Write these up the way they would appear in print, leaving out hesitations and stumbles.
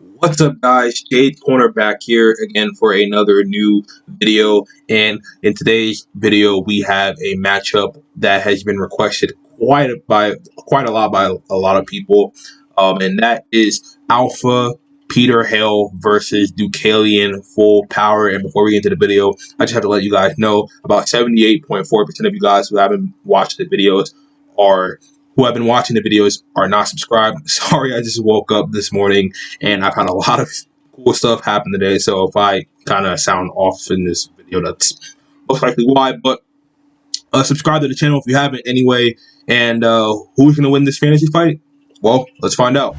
What's up, guys? Jade Corner back here again for another new video. And in today's video, we have a matchup that has been requested quite a lot by a lot of people, and that is Alpha Peter Hale versus Deucalion Full Power. And before we get into the video, I just have to let you guys know about 78.4% of you guys who haven't watched the videos are who have been watching the videos are not subscribed. Sorry, I just woke up this morning and I've had a lot of cool stuff happen today. So if I kind of sound off in this video, that's most likely why. But subscribe to the channel if you haven't anyway. And who's going to win this fantasy fight? Well, let's find out.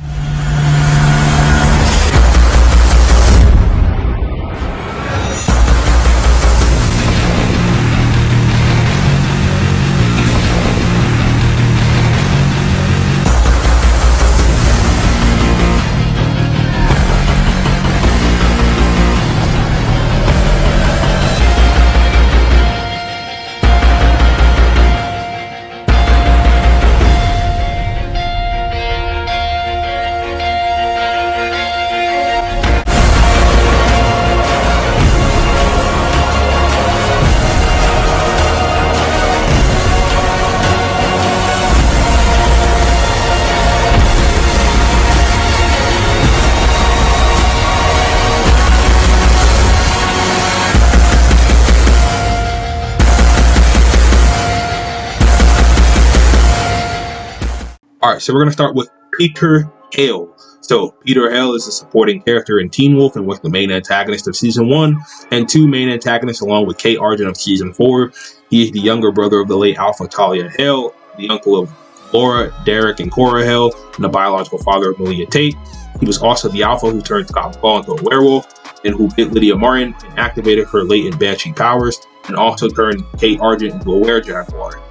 Alright, so we're going to start with Peter Hale. So, Peter Hale is a supporting character in Teen Wolf and was the main antagonist of Season 1 and 2 main antagonists along with Kate Argent of Season 4. He is the younger brother of the late Alpha Talia Hale, the uncle of Laura, Derek, and Cora Hale, and the biological father of Malia Tate. He was also the Alpha who turned Scott McCall into a werewolf and who bit Lydia Martin and activated her latent banshee powers and also turned Kate Argent into a werejaguar.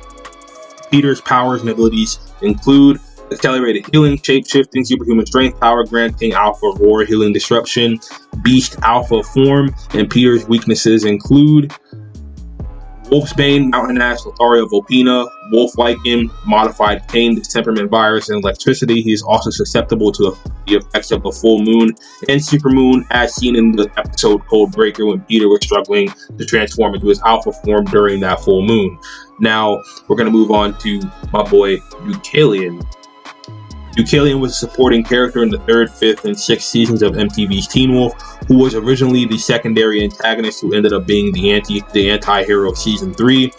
Peter's powers and abilities include accelerated healing, shape-shifting, superhuman strength, power granting, alpha roar, healing disruption, beast alpha form, and Peter's weaknesses include Wolfsbane, Mountain Ash, Lotharia Volpina, Wolf Lycan, modified pain, distemperament virus, and electricity. He is also susceptible to the effects of a full moon and supermoon, as seen in the episode Cold Breaker when Peter was struggling to transform into his alpha form during that full moon. Now, we're going to move on to my boy Deucalion. Deucalion was a supporting character in the 3rd, 5th, and 6th seasons of MTV's Teen Wolf, who was originally the secondary antagonist who ended up being the anti-hero of Season 3.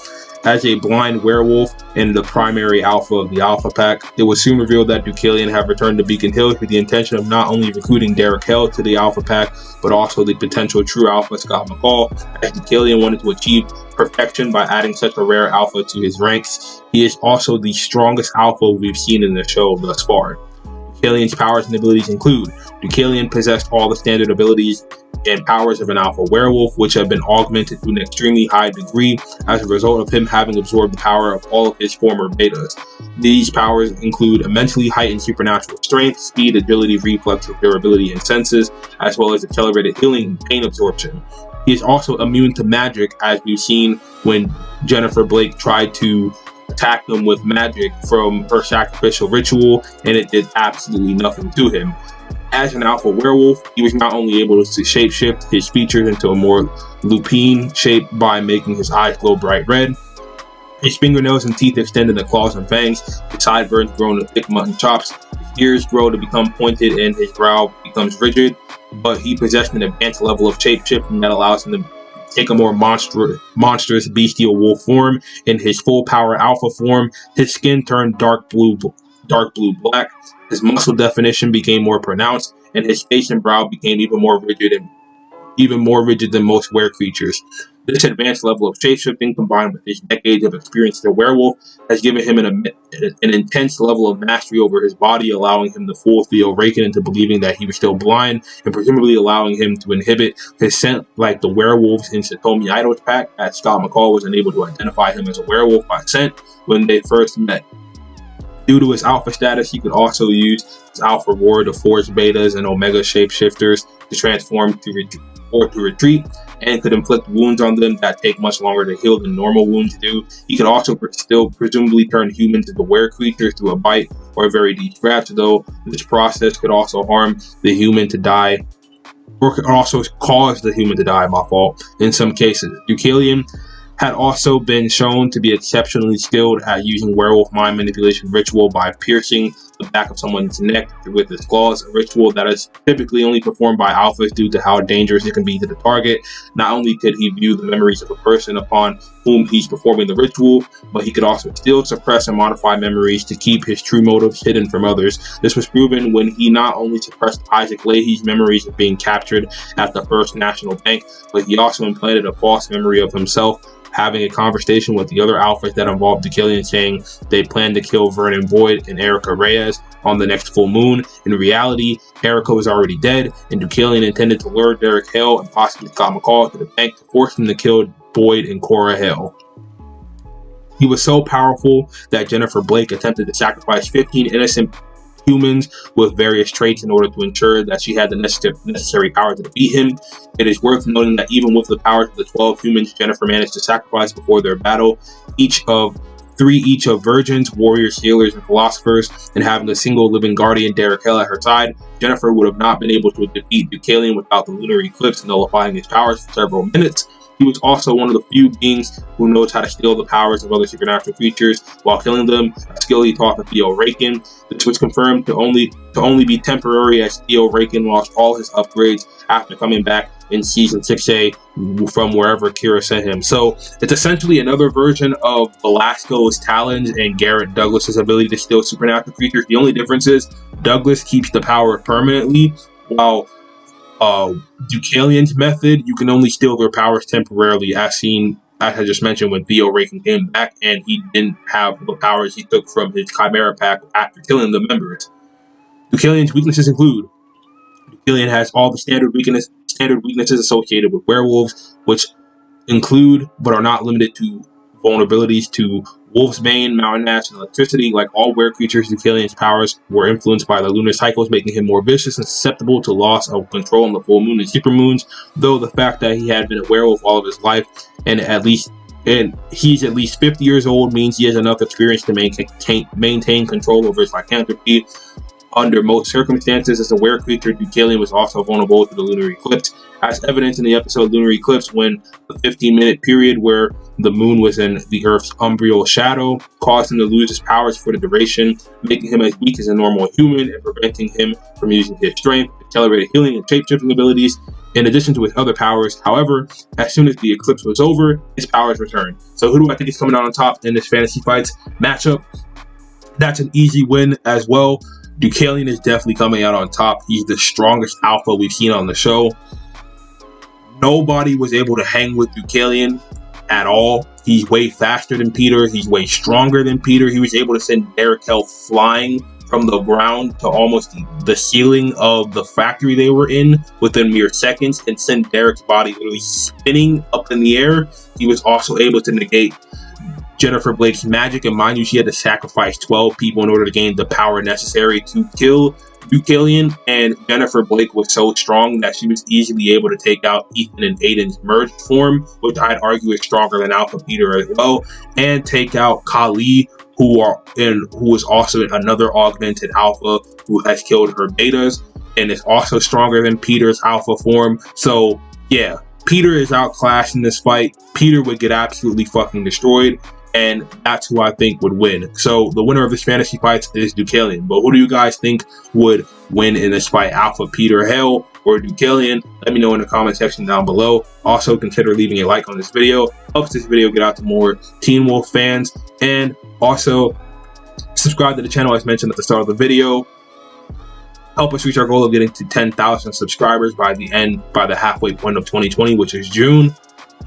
As a blind werewolf and the primary alpha of the Alpha Pack, it was soon revealed that Deucalion had returned to Beacon Hill with the intention of not only recruiting Derek Hale to the Alpha Pack, but also the potential true Alpha Scott McCall, as Deucalion wanted to achieve perfection by adding such a rare alpha to his ranks. He is also the strongest alpha we've seen in the show thus far. Deucalion's powers and abilities include Deucalion possessed all the standard abilities and powers of an alpha werewolf, which have been augmented to an extremely high degree as a result of him having absorbed the power of all of his former betas. These powers include immensely heightened supernatural strength, speed, agility, reflex, durability, and senses, as well as accelerated healing and pain absorption. He is also immune to magic, as we've seen when Jennifer Blake tried to attack him with magic from her sacrificial ritual, and it did absolutely nothing to him. As an alpha werewolf, he was not only able to shapeshift his features into a more lupine shape by making his eyes glow bright red, his fingernails and teeth extend into claws and fangs, his sideburns grow into thick mutton chops, his ears grow to become pointed, and his brow becomes rigid, but he possessed an advanced level of shapeshifting that allows him to take a more monstrous bestial wolf form. In his full power alpha form, his skin turned dark blue black, his muscle definition became more pronounced, and his face and brow became even more rigid than most were creatures. This advanced level of shapeshifting, combined with his decades of experience as a werewolf, has given him an intense level of mastery over his body, allowing him to fool Theo Raken into believing that he was still blind, and presumably allowing him to inhibit his scent like the werewolves in Satomi Ido's pack, as Scott McCall was unable to identify him as a werewolf by scent when they first met. Due to his alpha status, he could also use his alpha roar to force betas and omega shapeshifters to transform or to retreat. and could inflict wounds on them that take much longer to heal than normal wounds do. He could also still presumably turn humans into were creatures through a bite or a very deep scratch, though this process could also harm the human to die, or could also cause the human to die, my fault, in some cases. Deucalion had also been shown to be exceptionally skilled at using werewolf mind manipulation ritual by piercing the back of someone's neck with his claws, a ritual that is typically only performed by alphas due to how dangerous it can be to the target. Not only could he view the memories of a person upon whom he's performing the ritual, but he could also still suppress and modify memories to keep his true motives hidden from others. This was proven when he not only suppressed Isaac Leahy's memories of being captured at the First National Bank, but he also implanted a false memory of himself having a conversation with the other alphas that involved Deucalion, saying they planned to kill Vernon Boyd and Erica Reyes on the next full moon. In reality, Erica was already dead, and Deucalion intended to lure Derek Hale and possibly Scott McCall to the bank to force them to kill Boyd and Cora Hale. He was so powerful that Jennifer Blake attempted to sacrifice 15 innocent humans with various traits in order to ensure that she had the necessary power to defeat him. It is worth noting that even with the powers of the 12 humans Jennifer managed to sacrifice before their battle, each of virgins, warriors, healers, and philosophers, and having a single living guardian, Derek Hale, at her side, Jennifer would have not been able to defeat Deucalion without the lunar eclipse nullifying his powers for several minutes. He was also one of the few beings who knows how to steal the powers of other supernatural creatures while killing them, a skill he taught to Theo Rakin. This was confirmed to only be temporary, as Theo Rakin lost all his upgrades after coming back in Season 6A from wherever Kira sent him. So it's essentially another version of Velasco's talons and Garrett Douglas's ability to steal supernatural creatures. The only difference is Douglas keeps the power permanently, while Deucalion's method, you can only steal their powers temporarily, as I just mentioned when Theo Rakin came back and he didn't have the powers he took from his Chimera pack after killing the members. Deucalion's weaknesses include: Deucalion has all the standard weaknesses associated with werewolves, which include but are not limited to vulnerabilities to Wolfsbane, Mountain Ash, and electricity. Like all were creatures, Deucalion's powers were influenced by the lunar cycles, making him more vicious and susceptible to loss of control on the full moon and supermoons. Though the fact that he had been a werewolf all of his life and he's at least 50 years old means he has enough experience to maintain control over his lycanthropy. Under most circumstances, as a were creature, Deucalion was also vulnerable to the lunar eclipse, as evidenced in the episode Lunar Eclipse, when the 15-minute period where the moon was in the Earth's umbral shadow caused him to lose his powers for the duration, making him as weak as a normal human and preventing him from using his strength, accelerated healing, and shape-shifting abilities, in addition to his other powers. However, as soon as the eclipse was over, his powers returned. So who do I think is coming out on top in this Fantasy Fights matchup? That's an easy win as well. Deucalion is definitely coming out on top. He's the strongest alpha we've seen on the show. Nobody was able to hang with Deucalion at all. He's way faster than Peter. He's way stronger than Peter. He was able to send Derek Hale flying from the ground to almost the ceiling of the factory they were in within mere seconds and send Derek's body literally spinning up in the air. He was also able to negate Jennifer Blake's magic, and mind you, she had to sacrifice 12 people in order to gain the power necessary to kill Deucalion, and Jennifer Blake was so strong that she was easily able to take out Ethan and Aiden's merged form, which I'd argue is stronger than Alpha Peter as well, and take out Kali, who is also another augmented alpha who has killed her betas and is also stronger than Peter's alpha form. So yeah, Peter is outclassed in this fight. Peter would get absolutely fucking destroyed, and that's who I think would win. So the winner of this Fantasy Fights is Deucalion. But who do you guys think would win in this fight? Alpha Peter Hale or Deucalion? Let me know in the comment section down below. Also consider leaving a like on this video. Helps this video get out to more Teen Wolf fans. And also subscribe to the channel as mentioned at the start of the video. Help us reach our goal of getting to 10,000 subscribers by the halfway point of 2020, which is June.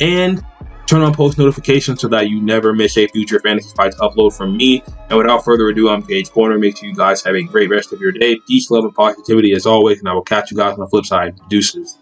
And turn on post notifications so that you never miss a future Fantasy Fights upload from me. And without further ado, I'm Paige Corner. Make sure you guys have a great rest of your day. Peace, love, and positivity as always. And I will catch you guys on the flip side. Deuces.